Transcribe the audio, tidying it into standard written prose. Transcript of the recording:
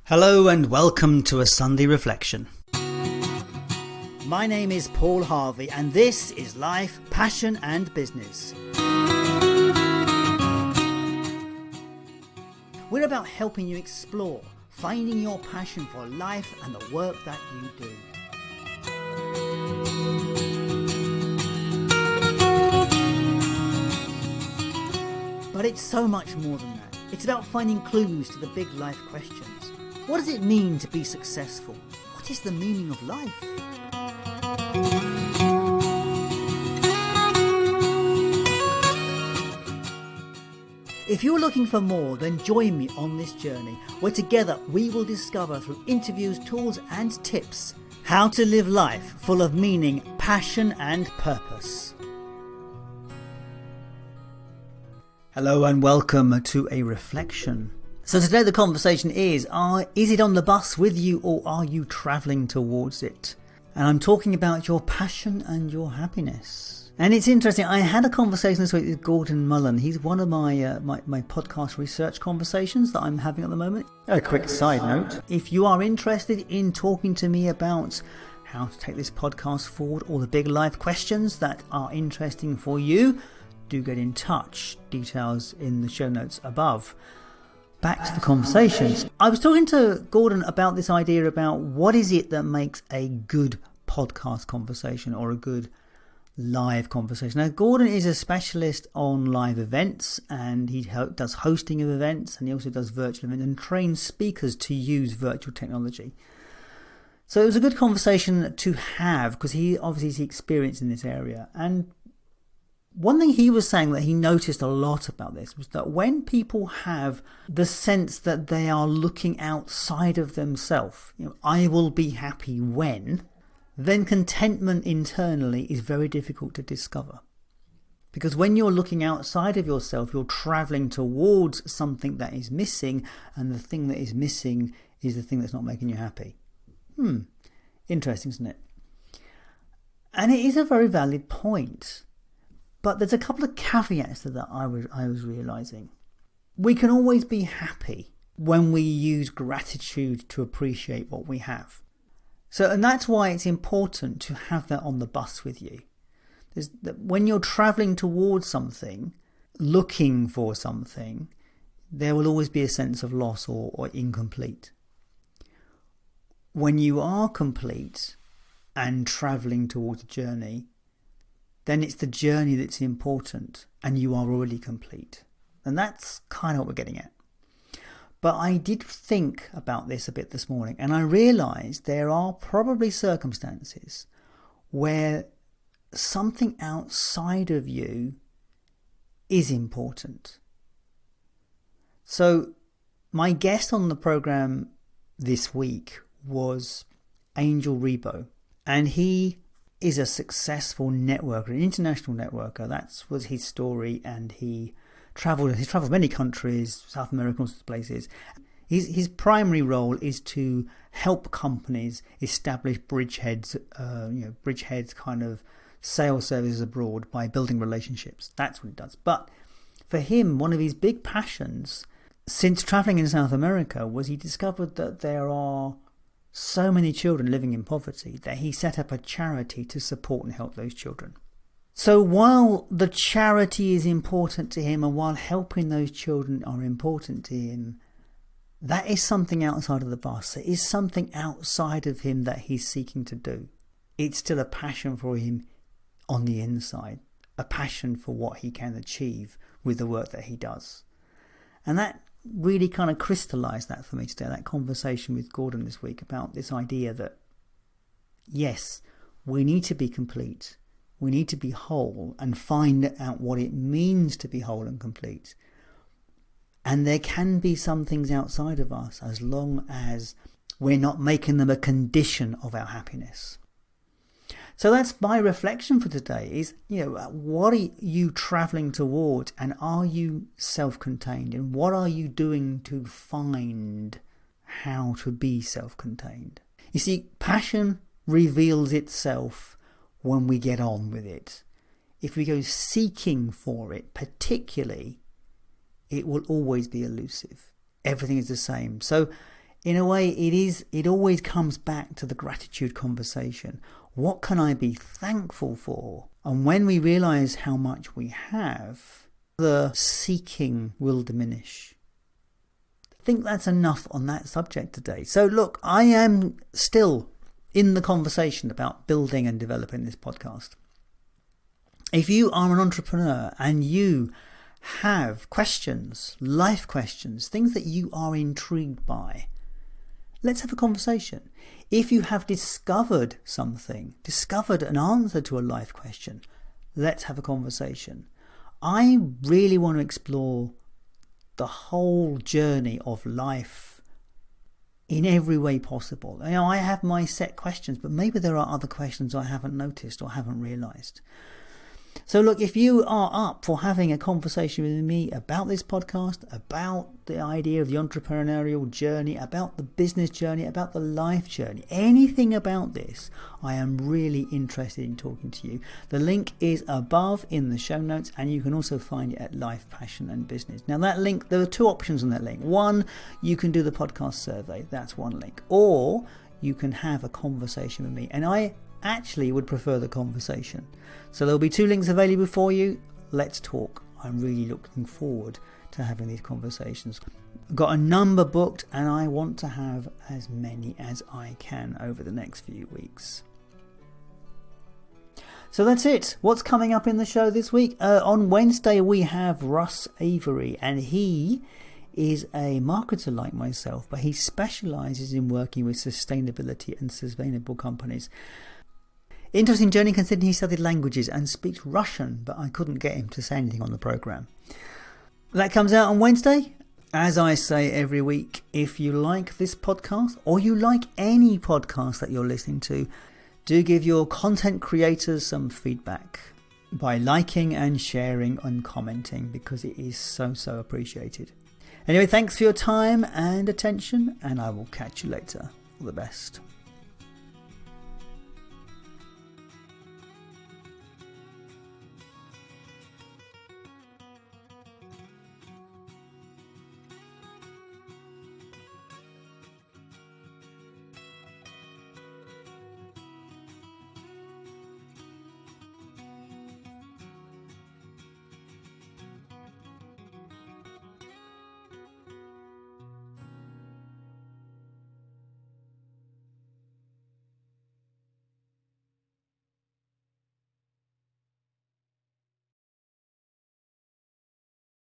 Hello and welcome to a Sunday Reflection. My name is Paul Harvey and this is Life, Passion and Business. We're about helping you explore, finding your passion for life and the work that you do. But it's so much more than that. It's about finding clues to the big life questions. What does it mean to be successful? What is the meaning of life? If you're looking for more, then join me on this journey where together we will discover through interviews, tools and tips how to live life full of meaning, passion and purpose. Hello and welcome to a reflection. So today the conversation is it on the bus with you or are you travelling towards it? And I'm talking about your passion and your happiness. And it's interesting, I had a conversation this week with Gordon Mullan. He's one of my podcast research conversations that I'm having at the moment. A quick side note, if you are interested in talking to me about how to take this podcast forward or the big life questions that are interesting for you, do get in touch. Details in the show notes above. Back to the conversations. I was talking to Gordon about this idea about what is it that makes a good podcast conversation or a good live conversation. Now, Gordon is a specialist on live events and he does hosting of events and he also does virtual events and trains speakers to use virtual technology. So it was a good conversation to have because he obviously is experienced in this area. And one thing he was saying that he noticed a lot about this was that when people have the sense that they are looking outside of themselves, I will be happy when, then contentment internally is very difficult to discover. Because when you're looking outside of yourself, you're travelling towards something that is missing, and the thing that is missing is the thing that's not making you happy. Interesting, isn't it? And it is a very valid point. But there's a couple of caveats to that I was realising. We can always be happy when we use gratitude to appreciate what we have. And that's why it's important to have that on the bus with you. When you're travelling towards something, looking for something, there will always be a sense of loss or incomplete. When you are complete and travelling towards a journey, then it's the journey that's important and you are already complete. And that's kind of what we're getting at. But I did think about this a bit this morning and I realised there are probably circumstances where something outside of you is important. So my guest on the programme this week was Angel Rebo, and he is a successful networker, an international networker. That was his story, and he's traveled many countries, South America, all sorts of places. His primary role is to help companies establish bridgeheads kind of sales services abroad by building relationships. That's what he does. But for him, one of his big passions since traveling in South America was he discovered that there are so many children living in poverty that he set up a charity to support and help those children. So while the charity is important to him and while helping those children are important to him, that is something outside of the bus. It is something outside of him that he's seeking to do. It's still a passion for him on the inside, a passion for what he can achieve with the work that he does. And that really kind of crystallized that for me today, that conversation with Gordon this week about this idea that yes, we need to be complete, we need to be whole and find out what it means to be whole and complete. And there can be some things outside of us as long as we're not making them a condition of our happiness. So that's my reflection for today is, what are you travelling towards and are you self-contained? And what are you doing to find how to be self-contained? You see, passion reveals itself when we get on with it. If we go seeking for it, particularly, it will always be elusive. Everything is the same. So in a way, it always comes back to the gratitude conversation. What can I be thankful for? And when we realize how much we have, the seeking will diminish. I think that's enough on that subject today. So look, I am still in the conversation about building and developing this podcast. If you are an entrepreneur and you have questions, life questions, things that you are intrigued by, let's have a conversation. If you have discovered something, discovered an answer to a life question, let's have a conversation. I really want to explore the whole journey of life in every way possible. You know, I have my set questions, but maybe there are other questions I haven't noticed or haven't realized. So look, if you are up for having a conversation with me about this podcast, about the idea of the entrepreneurial journey, about the business journey, about the life journey, anything about this, I am really interested in talking to you. The link is above in the show notes, and you can also find it at Life, Passion and Business. Now that link, there are two options on that link. One, you can do the podcast survey. That's one link. Or you can have a conversation with me. And I actually would prefer the conversation. So there'll be two links available for you. Let's talk. I'm really looking forward to having these conversations. I've got a number booked and I want to have as many as I can over the next few weeks. So that's it. What's coming up in the show this week? On Wednesday we have Russ Avery, and he is a marketer like myself, but he specializes in working with sustainability and sustainable companies. Interesting journey considering he studied languages and speaks Russian, but I couldn't get him to say anything on the programme. That comes out on Wednesday. As I say every week, if you like this podcast or you like any podcast that you're listening to, do give your content creators some feedback by liking and sharing and commenting, because it is so appreciated. Anyway, thanks for your time and attention, and I will catch you later. All the best.